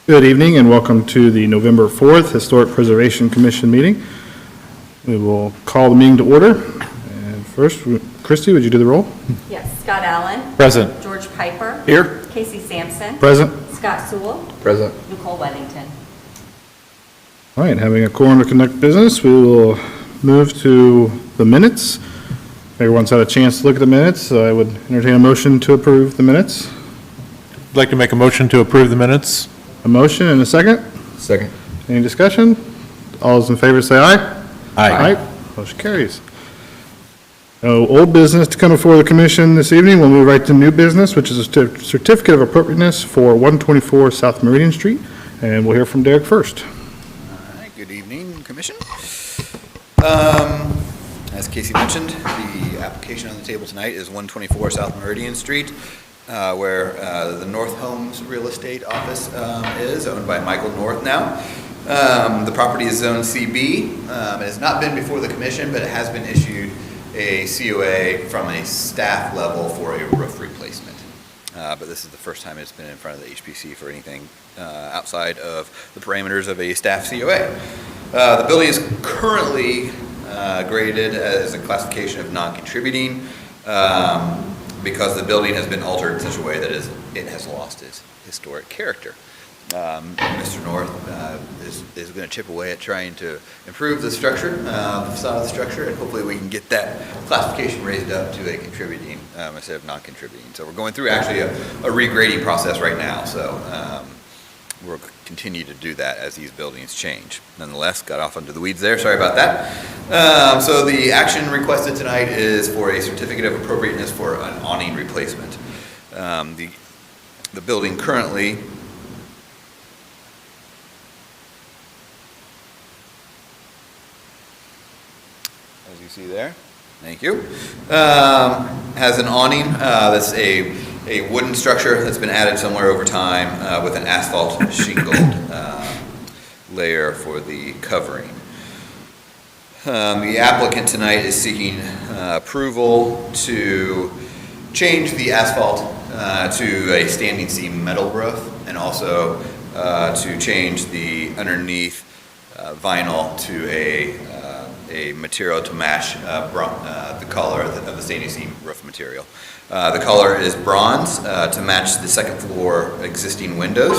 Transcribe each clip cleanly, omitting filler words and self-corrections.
Good evening and welcome to the November 4th Historic Preservation Commission meeting. We will call the meeting to order. And first, Christy, would you do the roll? Yes, Scott Allen. Present. George Piper. Here. Casey Sampson. Present. Scott Sewell. Present. Nicole Weddington. All right, having a quorum to conduct business, we will move to the minutes. Everyone's had a chance to look at the minutes, so I would entertain a motion to approve the minutes. I'd like to make a motion to approve the minutes. A motion and a second. Second. Any discussion? All those in favor say aye. Aye. Motion carries. No old business to come before the commission this evening. We'll move right to new business, which is a certificate of appropriateness for 124 South Meridian Street. And we'll hear from Derek first. All right, good evening, Commission. As Casey mentioned, the application on the table tonight is 124 South Meridian Street, where the North Homes Real Estate Office is, owned by Michael North now. The property is Zone CB. It has not been before the Commission, but it has been issued a COA from a staff level for a roof replacement. But this is the first time it's been in front of the HPC for anything outside of the parameters of a staff COA. The building is currently graded as a classification of non-contributing because the building has been altered in such a way that it has lost its historic character. Mr. North is going to chip away at trying to improve the structure, the facade of the structure, and hopefully we can get that classification raised up to a contributing instead of non-contributing. So we're going through actually a regrading process right now. So we'll continue to do that as these buildings change. Nonetheless, got off into the weeds there. Sorry about that. So the action requested tonight is for a certificate of appropriateness for an awning replacement. The building currently as you see there, thank you, has an awning that's a wooden structure that's been added somewhere over time with an asphalt shingled layer for the covering. The applicant tonight is seeking approval to change the asphalt to a standing seam metal roof, and also to change the underneath vinyl to a material to match the color of the standing seam roof material. The color is bronze to match the second floor existing windows.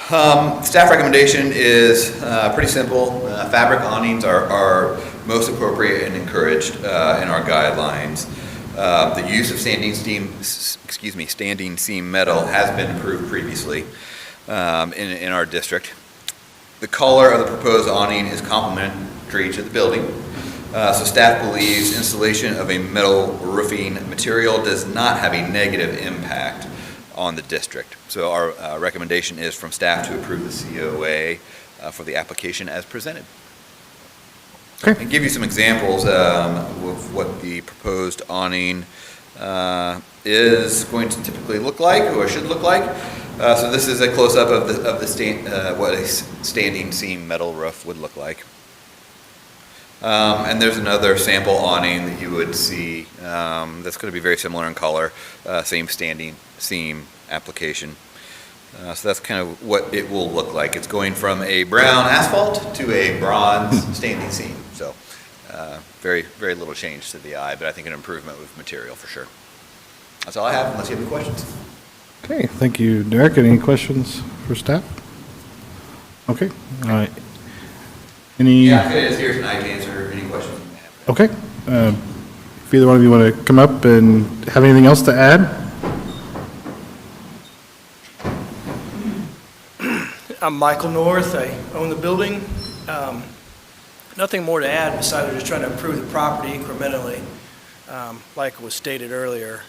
Staff recommendation is pretty simple. Fabric awnings are most appropriate and encouraged in our guidelines. The use of standing seam metal has been approved previously in our district. The color of the proposed awning is complementary to the building. So staff believes installation of a metal roofing material does not have a negative impact on the district. So our recommendation is from staff to approve the COA for the application as presented. Okay. And give you some examples of what the proposed awning is going to typically look like, or should look like. So this is a close-up of what a standing seam metal roof would look like. And there's another sample awning that you would see that's going to be very similar in color, same standing seam application. So that's kind of what it will look like. It's going from a brown asphalt to a bronze standing seam. So very, very little change to the eye, but I think an improvement with material for sure. That's all I have, unless you have any questions. Okay, thank you, Derek. Any questions for staff? Okay, all right. Any? Yeah, it is here tonight to answer any questions you may have. Okay. If either one of you want to come up and have anything else to add? I'm Michael North. I own the building. Nothing more to add besides just trying to improve the property incrementally. Like was stated earlier,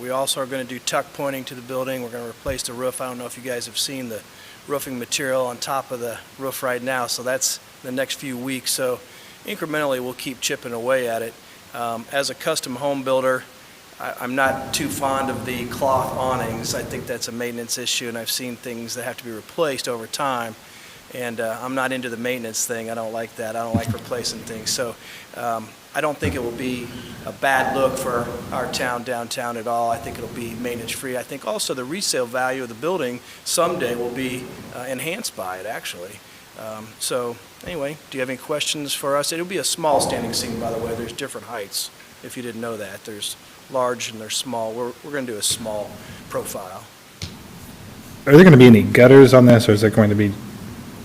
we also are going to do tuck pointing to the building. We're going to replace the roof. I don't know if you guys have seen the roofing material on top of the roof right now, so that's the next few weeks. So incrementally we'll keep chipping away at it. As a custom home builder, I'm not too fond of the cloth awnings. I think that's a maintenance issue, and I've seen things that have to be replaced over time. and I'm not into the maintenance thing. I don't like that. I don't like replacing things. So I don't think it will be a bad look for our town downtown at all. I think it'll be maintenance-free. I think also the resale value of the building someday will be enhanced by it, actually. So anyway, do you have any questions for us? It'll be a small standing seam, by the way. There's different heights, if you didn't know that. There's large and there's small. We're going to do a small profile. Are there going to be any gutters on this, or is it going to be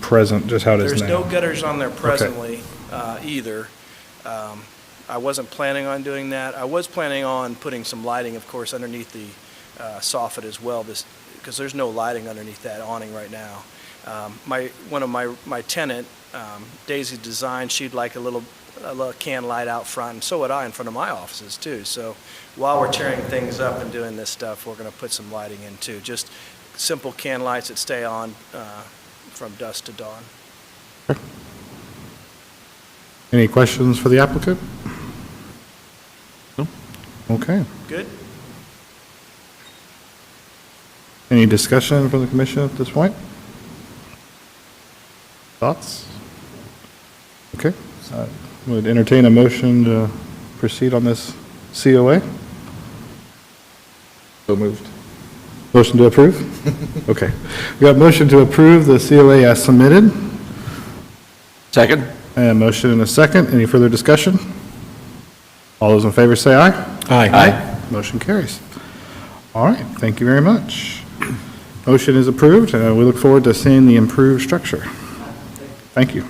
present, just how it is There's now? no gutters on there presently either. I wasn't planning on doing that. I was planning on putting some lighting, of course, underneath the soffit as well, because there's no lighting underneath that awning right now. One of my tenant, Daisy Design, she'd like a little can light out front, and so would I in front of my offices too. So while we're tearing things up and doing this stuff, we're going to put some lighting in too. Just simple can lights that stay on from dusk to dawn. Any questions for the applicant? No. Okay. Good? Any discussion from the commission at this point? Thoughts? Okay. Would entertain a motion to proceed on this COA? So moved. Motion to approve? Okay. We got a motion to approve the COA as submitted. Second? And a motion and a second. Any further discussion? All those in favor say aye. Aye. Motion carries. All right, thank you very much. Motion is approved, and we look forward to seeing the improved structure. Thank you.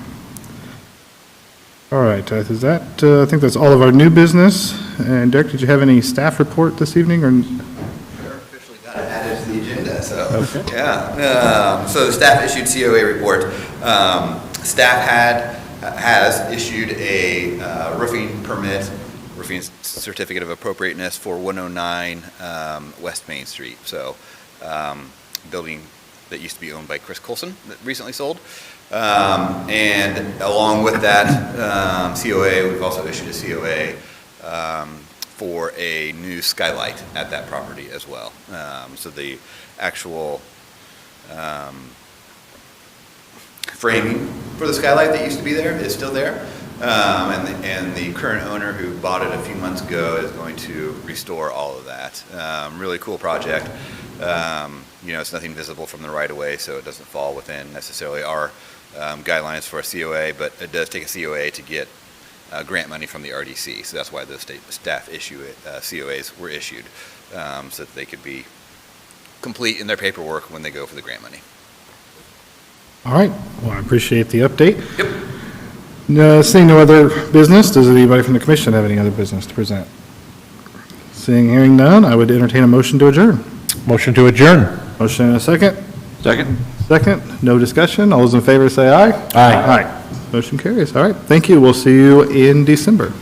All right, is that, I think that's all of our new business. And Derek, did you have any staff report this evening, or? Officially got it added to the agenda, so, yeah. So the staff issued COA report. Staff has issued a roofing permit, roofing certificate of appropriateness for 109 West Main Street. So, building that used to be owned by Chris Coulson that recently sold. And along with that COA, we've also issued a COA for a new skylight at that property as well. So the actual framing for the skylight that used to be there is still there. And the current owner who bought it a few months ago is going to restore all of that. Really cool project. It's nothing visible from the right of way, so it doesn't fall within necessarily our guidelines for a COA, but it does take a COA to get grant money from the RDC. So that's why those staff COAs were issued, so that they could be complete in their paperwork when they go for the grant money. All right, well, I appreciate the update. Yep. No, seeing no other business, does anybody from the commission have any other business to present? Hearing none, I would entertain a motion to adjourn. Motion to adjourn. Motion and a second. Second? Second, no discussion. All those in favor say aye. Aye. Aye. Motion carries. All right, thank you. We'll see you in December.